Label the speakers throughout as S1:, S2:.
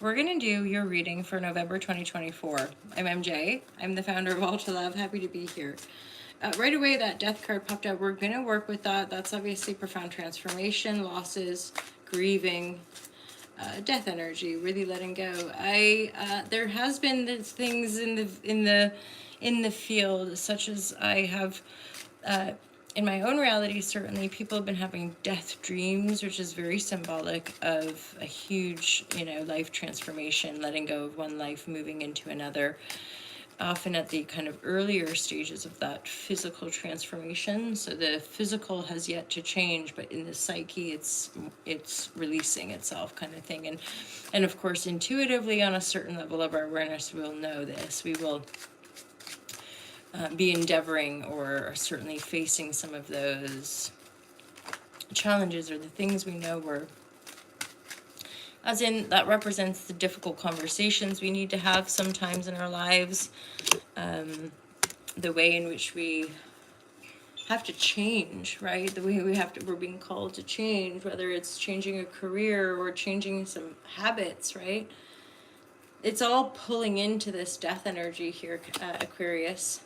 S1: We're going to do your reading for November 2024. I'm MJ. I'm the founder of All to Love. Happy to be here. Right away, that death card popped up. We're going to work with that. That's obviously profound transformation, losses, grieving, death energy, really letting go. There has been things in the field, such as I have in my own reality, certainly people have been having death dreams, which is very symbolic of a huge, life transformation, letting go of one life, moving into another, often at the kind of earlier stages of that physical transformation. So the physical has yet to change, but in the psyche, it's releasing itself, kind of thing. And of course, intuitively, on a certain level of our awareness, we'll know this. We will be endeavoring or certainly facing some of those challenges or the things we know were, as in that represents the difficult conversations we need to have sometimes in our lives, the way in which we have to change, right? The way we're being called to change, whether it's changing a career or changing some habits, right? It's all pulling into this death energy here, Aquarius.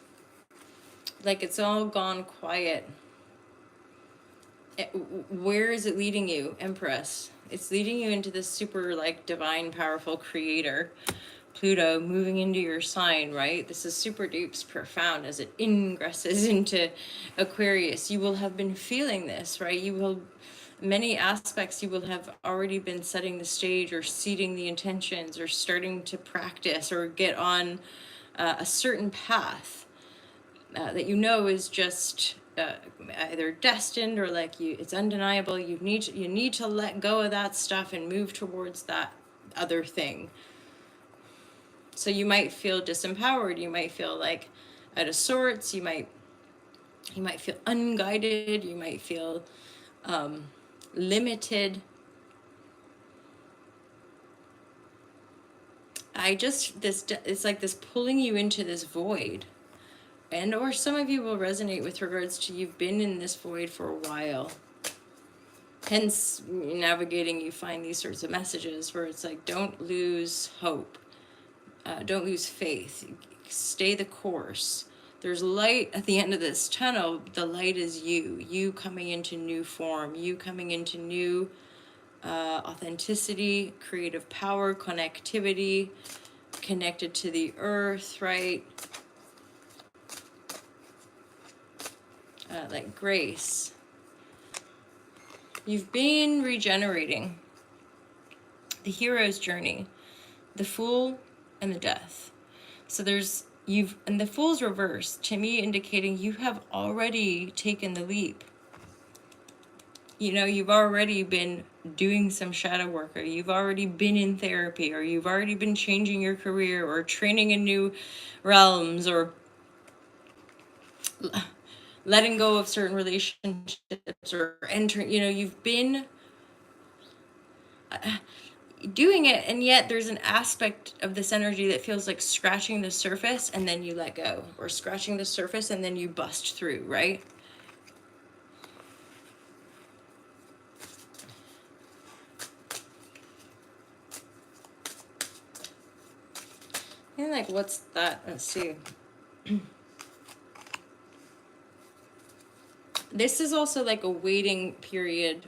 S1: Like it's all gone quiet. Where is it leading you, Empress? It's leading you into this super divine, powerful creator. Pluto moving into your sign, right? This is super deep, profound as it ingresses into Aquarius. You will have been feeling this, right? Many aspects you will have already been setting the stage or seeding the intentions or starting to practice or get on a certain path that is just either destined or it's undeniable. You need to let go of that stuff and move towards that other thing. So you might feel disempowered. You might feel out of sorts. You might feel unguided. You might feel limited. It's like this pulling you into this void. And or some of you will resonate with regards to you've been in this void for a while. Hence, navigating, you find these sorts of messages where it's like, don't lose hope. Don't lose faith. Stay the course. There's light at the end of this tunnel. The light is you coming into new form, you coming into new authenticity, creative power, connectivity, connected to the earth, right? Like grace. You've been regenerating. The hero's journey, the fool and the death. So and the fool's reverse, to me indicating you have already taken the leap. You've already been doing some shadow work, or you've already been in therapy, or you've already been changing your career or training in new realms, or letting go of certain relationships or entering, you've been doing it, and yet there's an aspect of this energy that feels like scratching the surface and then you let go, or scratching the surface and then you bust through, right? And what's that? Let's see. This is also a waiting period,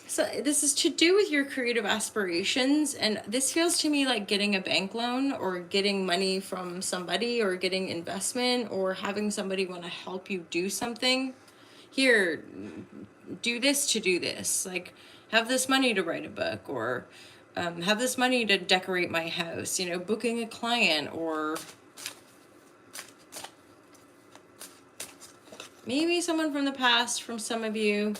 S1: so this is to do with your creative aspirations, and this feels to me like getting a bank loan or getting money from somebody or getting investment or having somebody want to help you do something. Here, do this to do this. Have this money to write a book, or have this money to decorate my house, booking a client, or maybe someone from the past, from some of you.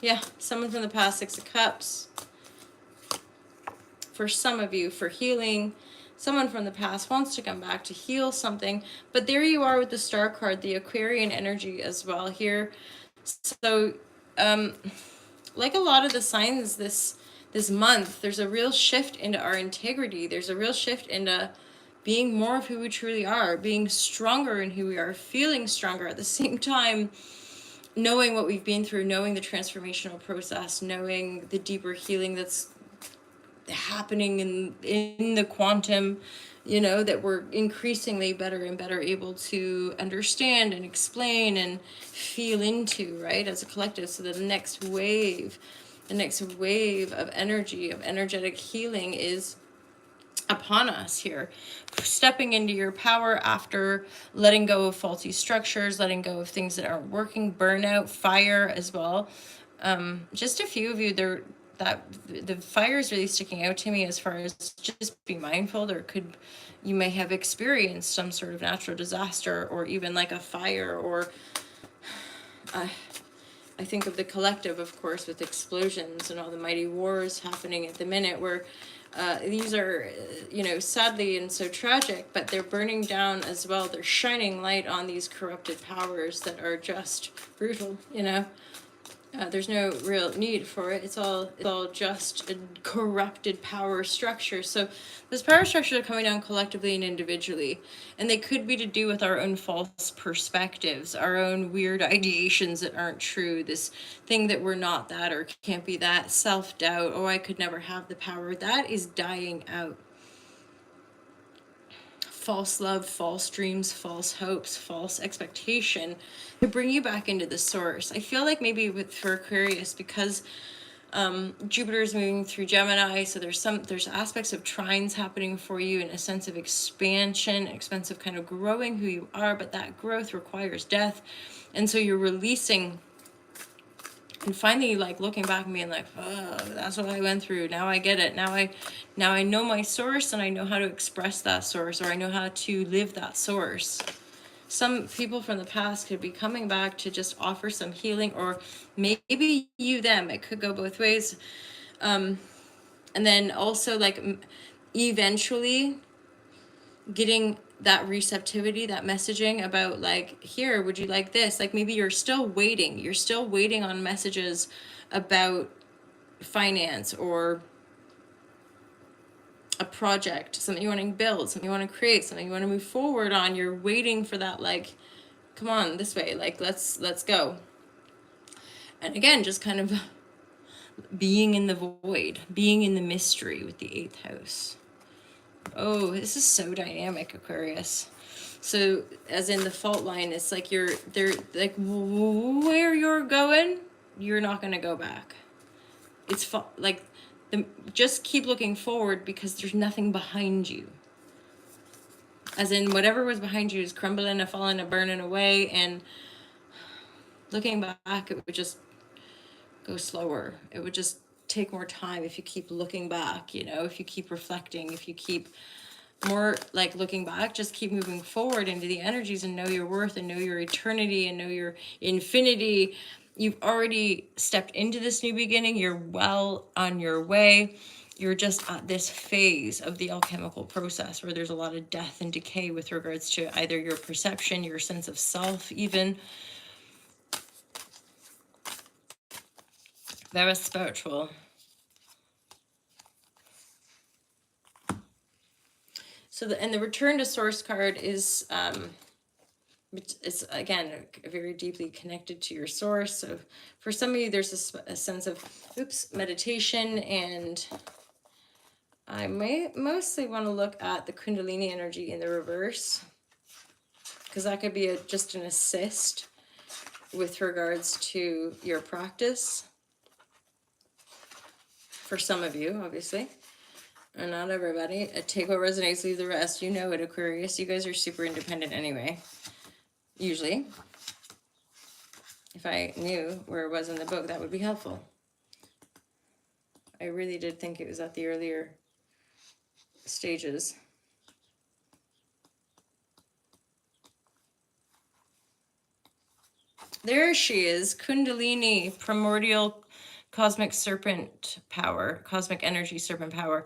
S1: Yeah, someone from the past, 6 of Cups. For some of you, for healing. Someone from the past wants to come back to heal something. But there you are with the Star card, the Aquarian energy as well here. So, like a lot of the signs this month, there's a real shift into our integrity. There's a real shift into being more of who we truly are, being stronger in who we are, feeling stronger at the same time, knowing what we've been through, knowing the transformational process, knowing the deeper healing that's happening in the quantum, that we're increasingly better and better able to understand and explain and feel into, right, as a collective. So the next wave of energy, of energetic healing is upon us here. Stepping into your power after letting go of faulty structures, letting go of things that aren't working, burnout, fire as well. Just a few of you there, that the fire is really sticking out to me, as far as just be mindful. You may have experienced some sort of natural disaster, or even like a fire, or I think of the collective, of course, with explosions and all the mighty wars happening at the minute, where these are, sadly and so tragic, but they're burning down as well. They're shining light on these corrupted powers that are just brutal, there's no real need for it. It's all just a corrupted power structure. So those power structures are coming down collectively and individually, and they could be to do with our own false perspectives, our own weird ideations that aren't true, this thing that we're not that or can't be that, self-doubt, oh, I could never have the power. That is dying out. False love, false dreams, false hopes, false expectation, to bring you back into the source. I feel like maybe for Aquarius, because Jupiter is moving through Gemini, so there's aspects of trines happening for you, in a sense of expansion, expensive kind of growing who you are, but that growth requires death, and so you're releasing. And finally, like, looking back and being like, oh, that's what I went through. Now I get it. Now I know my source, and I know how to express that source, or I know how to live that source. Some people from the past could be coming back to just offer some healing, or maybe them. It could go both ways. And then also, like, eventually getting that receptivity, that messaging about, like, here, would you like this? Like, maybe you're still waiting on messages about finance, or a project, something you want to build, something you want to create, something you want to move forward on. You're waiting for that, like, come on, this way, like, let's go. And again, just kind of being in the void, being in the mystery with the 8th house. Oh, this is so dynamic, Aquarius. So, as in the fault line, it's like they're like, where you're going, you're not going to go back. It's like, just keep looking forward, because there's nothing behind you. As in, whatever was behind you is crumbling, falling, burning away, and looking back, it would just go slower. It would just take more time if you keep looking back, if you keep reflecting, if you keep more like looking back, just keep moving forward into the energies, and know your worth, and know your eternity, and know your infinity. You've already stepped into this new beginning. You're well on your way. You're just at this phase of the alchemical process where there's a lot of death and decay with regards to either your perception, your sense of self, even. Very spiritual. So the return to source card is it's again very deeply connected to your source. So for some of you, there's a sense of meditation, and I may mostly want to look at the Kundalini energy in the reverse, because that could be just an assist with regards to your practice. For some of you, obviously, and not everybody. Take what resonates, leave the rest. You know it, Aquarius. You guys are super independent anyway, usually. If I knew where it was in the book, that would be helpful. I really did think it was at the earlier stages. There she is, Kundalini, primordial cosmic serpent power, cosmic energy serpent power.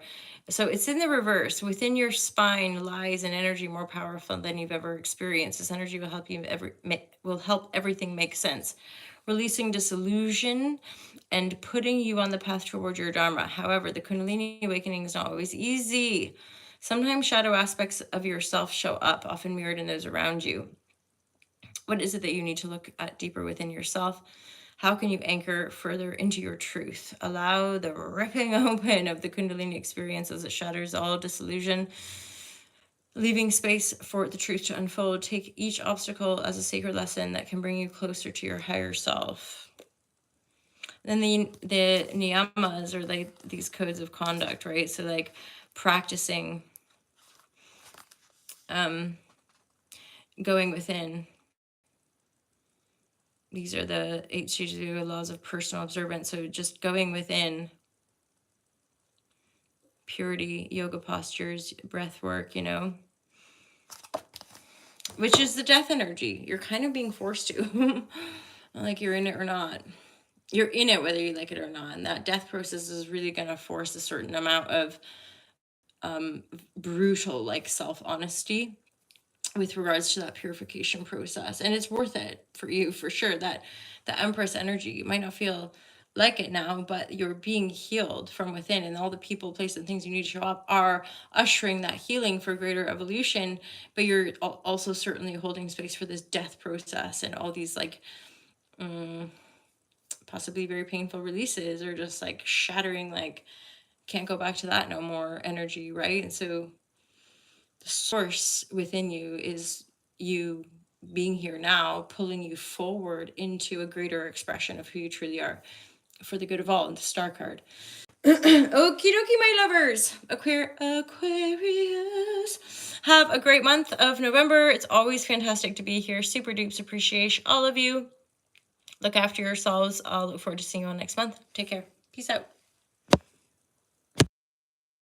S1: So it's in the reverse. Within your spine lies an energy more powerful than you've ever experienced. This energy will help everything make sense, releasing disillusion and putting you on the path toward your Dharma. However, the Kundalini awakening is not always easy. Sometimes shadow aspects of yourself show up, often mirrored in those around you. What is it that you need to look at deeper within yourself? How can you anchor further into your truth? Allow the ripping open of the Kundalini experience as it shatters all disillusion, leaving space for the truth to unfold. Take each obstacle as a sacred lesson that can bring you closer to your higher self. Then the niyamas are like these codes of conduct, right? So like practicing going within. These are the 8 stages of yoga, laws of personal observance. So just going within, purity, yoga postures, breath work, which is the death energy. You're kind of being forced to, like you're in it or not. You're in it whether you like it or not. And that death process is really going to force a certain amount of brutal, like self-honesty with regards to that purification process. And it's worth it for you, for sure. That the Empress energy, you might not feel like it now, but you're being healed from within, and all the people, places, and things you need to show up are ushering that healing for greater evolution. But you're also certainly holding space for this death process and all these like possibly very painful releases, or just like shattering, like can't go back to that no more energy, right? And so the source within you is you being here now, pulling you forward into a greater expression of who you truly are for the good of all. And the star card. Okie dokie, my lovers. Aquarius. Have a great month of November. It's always fantastic to be here. Super dupes appreciate all of you. Look after yourselves. I'll look forward to seeing you all next month. Take care. Peace out.